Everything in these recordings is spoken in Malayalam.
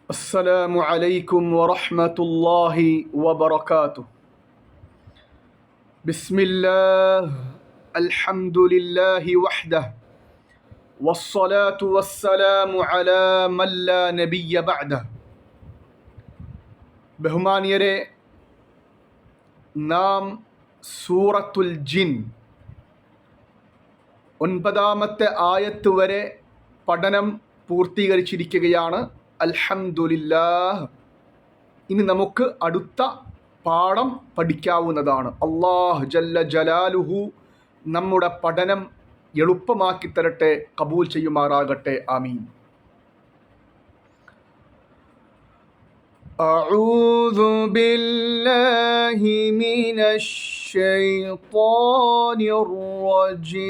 السلام عليكم ورحمة الله وبركاته. بسم الله الحمد لله وحده والصلاة والسلام على من لا نبي بعده. ബഹുമാനിയരെ, നാം സൂറത്തുൽ ജിൻ 9-ാമത്തെ ആയത്ത് വരെ പഠനം പൂർത്തീകരിച്ചിരിക്കുകയാണ്. അൽഹംദുലില്ലാഹ്. ഇനി നമുക്ക് അടുത്ത പാഠം പഠിക്കാവുന്നതാണ്. അല്ലാഹ് ജല്ല ജലാലുഹു നമ്മുടെ പഠനം എളുപ്പമാക്കി തരട്ടെ, കബൂൽ ചെയ്യുമാറാകട്ടെ. ആമീൻ. അഊദു ബില്ലാഹി മിനശ് ശൈത്വാനിർ റജീം.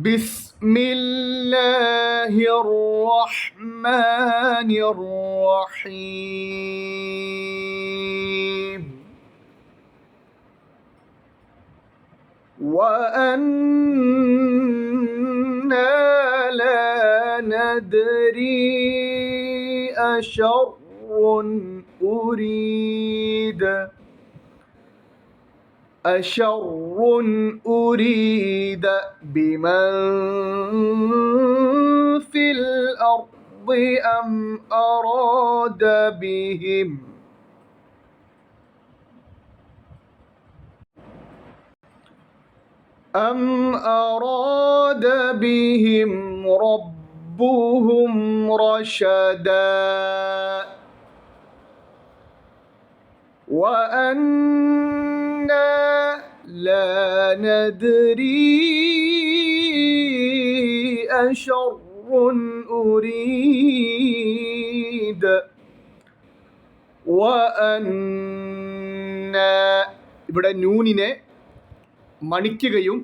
ബിസ്മില്ലാഹിർ റഹ്മാനിർ റഹീം. وأنا لا ندري أشر أريد بمن في الأرض أم أراد بهم ربهم رشدا. وأنا لا ندري أشر أريد وأنا. ഇവിടെ നൂനിനെ മണിക്കുകയും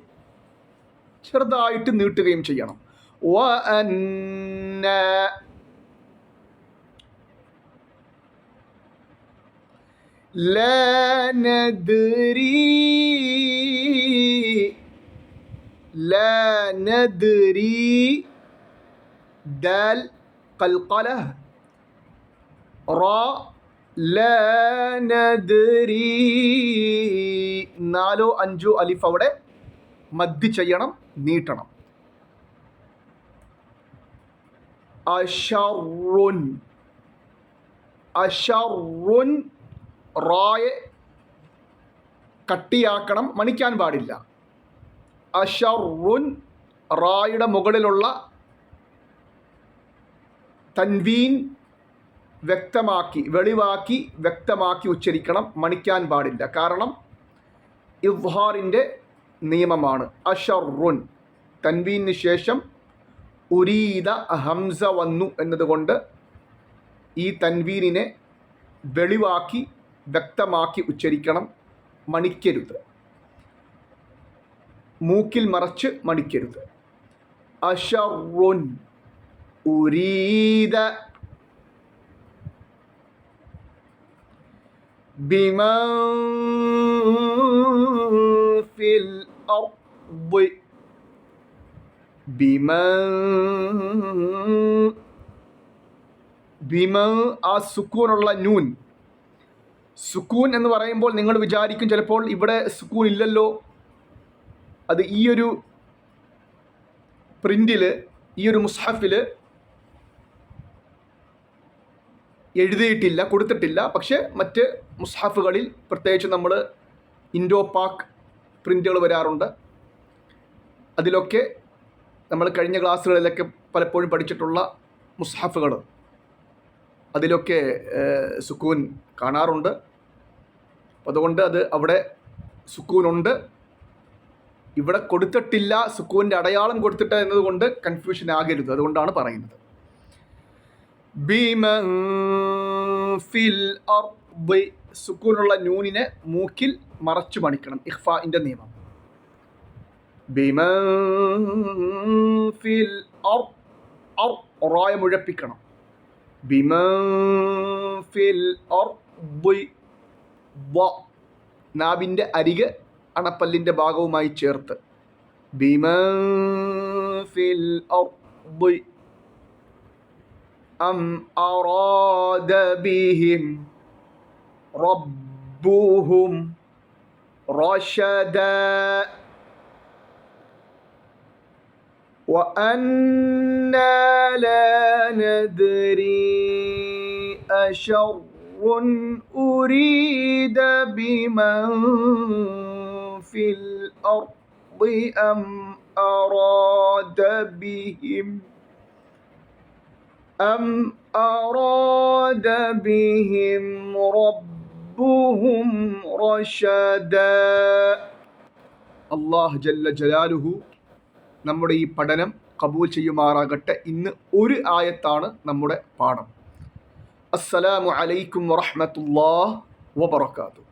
ചെറുതായിട്ട് നീട്ടുകയും ചെയ്യണം. വഅന്ന. ലാ നദ്രി ദാൽ ഖൽഖല റാ ലാ നദ്രി. 4-5 അലിഫ് അവിടെ മദ്ദ് ചെയ്യണം, നീട്ടണം. അശറുൻ. അശറുൻ റായെ കട്ടിയാക്കണം, മണിക്കാൻ പാടില്ല. അശറുൻ റായുടെ മുകളിലുള്ള തൻവീൻ വ്യക്തമാക്കി, വെളിവാക്കി, വ്യക്തമാക്കി ഉച്ചരിക്കണം, മണിക്കാൻ പാടില്ല. കാരണം ഇദ്ഹാറിൻ്റെ നിയമമാണ്. അശറുൻ തൻവീനു ശേഷം ഉരീദ ഹംസ വന്നു എന്നതുകൊണ്ട് ഈ തൻവീനിനെ വെളിവാക്കി, വ്യക്തമാക്കി ഉച്ചരിക്കണം, മണിക്കരുത്. മൂക്കിൽ മറച്ച് മണിക്കരുത്. അശറുൻ ഉരീദ ബിമൻ ഫിൽ അർദ്. ബിമൻ ആ സുക്കൂനുള്ള നൂൻ. സുക്കൂൻ എന്ന് പറയുമ്പോൾ നിങ്ങൾ വിചാരിക്കും ചിലപ്പോൾ ഇവിടെ സുക്കൂൻ ഇല്ലല്ലോ, അത് ഈ ഒരു പ്രിന്റിൽ, ഈ ഒരു മുസ്ഹഫിൽ എഴുതിയിട്ടില്ല, കൊടുത്തിട്ടില്ല. പക്ഷേ മറ്റ് മുസ്ഹഫുകളിൽ, പ്രത്യേകിച്ച് നമ്മൾ ഇൻഡോ പാക് പ്രിന്റുകൾ വരാറുണ്ട്. അതിലൊക്കെ നമ്മൾ കഴിഞ്ഞ ക്ലാസ്സുകളിലൊക്കെ പലപ്പോഴും പഠിച്ചിട്ടുള്ള മുസ്ഹഫുകൾ, അതിലൊക്കെ സുക്കൂൻ കാണാറുണ്ട്. അതുകൊണ്ട് അത് അവിടെ സുക്കൂനുണ്ട്, ഇവിടെ കൊടുത്തിട്ടില്ല, സുക്കൂൻ്റെ അടയാളം കൊടുത്തിട്ട് എന്നതുകൊണ്ട് കൺഫ്യൂഷൻ ആകരുത്. അതുകൊണ്ടാണ് പറയുന്നത്. ബിമൻ ഫിൽ അർദ്. സുക്കൂനുള്ള നൂനിനെ മൂക്കിൽ മറച്ചു മണിക്കണം, ഇഖ്ഫാഇൻ്റെ നിയമം. ബിമൻ ഫിൽ അർദ് റായ മുഴപ്പിക്കണം. ബിമൻ ഫിൽ അർദ്. നാവിൻ്റെ അരികെ അണപ്പല്ലിൻ്റെ ഭാഗവുമായി ചേർത്ത് بمن في الأرض أم أراد بهم ربهم رشدا وأنا لا ندري أشر أريد بمن في الأرض أم أراد بهم ربهم رشدا. അല്ലാഹു ജല്ല ജലാലുഹു നമ്മുടെ ഈ പഠനം കബൂൽ ചെയ്യുമാറാകട്ടെ. ഇന്ന് ഒരു ആയത്താണ് നമ്മുടെ പാഠം. അസ്സലാമു അലൈക്കും വറഹ്മത്തുള്ളാഹി വബറകാതുഹു.